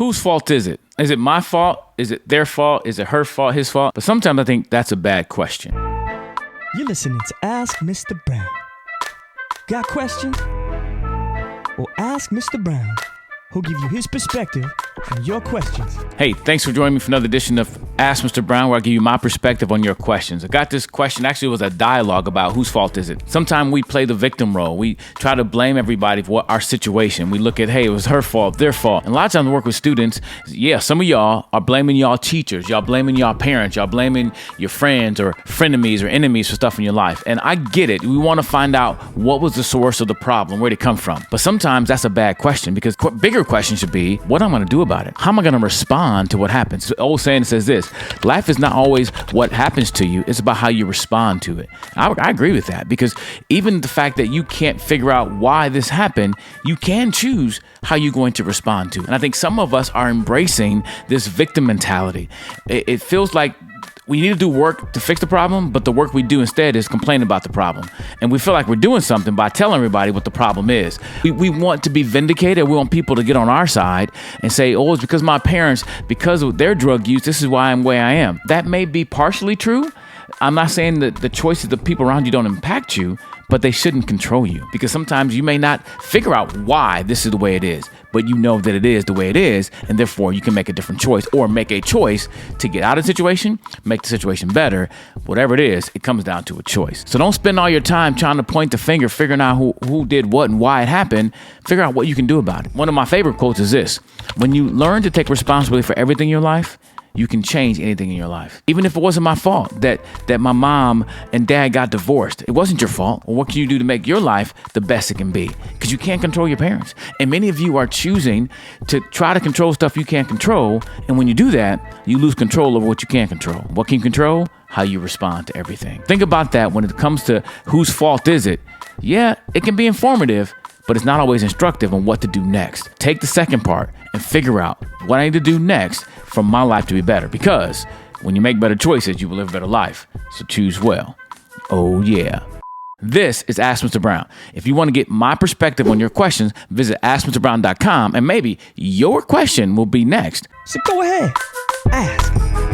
Whose fault is it? Is it my fault? Is it their fault? Is it her fault, his fault? But sometimes I think that's a bad question. You're listening to Ask Mr. Brown. Got questions? Well, ask Mr. Brown. He'll give you his perspective on your questions. Hey, thanks for joining me for another edition of Ask Mr. Brown, where I give you my perspective on your questions. I got this question, actually it was a dialogue about whose fault is it. Sometimes we play the victim role. We try to blame everybody for our situation. We look at, hey, it was her fault, their fault. And a lot of times I work with students, some of y'all are blaming y'all teachers, y'all blaming y'all parents, y'all blaming your friends or frenemies or enemies for stuff in your life. And I get it. We want to find out what was the source of the problem, where'd it come from. But sometimes that's a bad question, because bigger question should be, what am I going to do about it? How am I going to respond to what happens? The old saying says this: life is not always what happens to you, it's about how you respond to it. I agree with that, because even the fact that you can't figure out why this happened, you can choose how you're going to respond to it. And I think some of us are embracing this victim mentality. It feels like we need to do work to fix the problem, but the work we do instead is complain about the problem. And we feel like we're doing something by telling everybody what the problem is. We want to be vindicated. We want people to get on our side and say, oh, it's because my parents, because of their drug use, this is why I'm the way I am. That may be partially true. I'm not saying that the choices of people around you don't impact you, but they shouldn't control you, because sometimes you may not figure out why this is the way it is, but you know that it is the way it is, and therefore you can make a different choice, or make a choice to get out of the situation, make the situation better. Whatever it is, it comes down to a choice. So don't spend all your time trying to point the finger, figuring out who did what and why it happened. Figure out what you can do about it. One of my favorite quotes is this: when you learn to take responsibility for everything in your life, you can change anything in your life. Even if it wasn't my fault that my mom and dad got divorced, it wasn't your fault. Well, what can you do to make your life the best it can be? Because you can't control your parents. And many of you are choosing to try to control stuff you can't control. And when you do that, you lose control over what you can't control. What can you control? How you respond to everything. Think about that when it comes to whose fault is it. Yeah, it can be informative, but it's not always instructive on what to do next. Take the second part and figure out what I need to do next for my life to be better. Because when you make better choices, you will live a better life. So choose well. Oh yeah. This is Ask Mr. Brown. If you want to get my perspective on your questions, visit AskMrBrown.com, and maybe your question will be next. So go ahead, ask.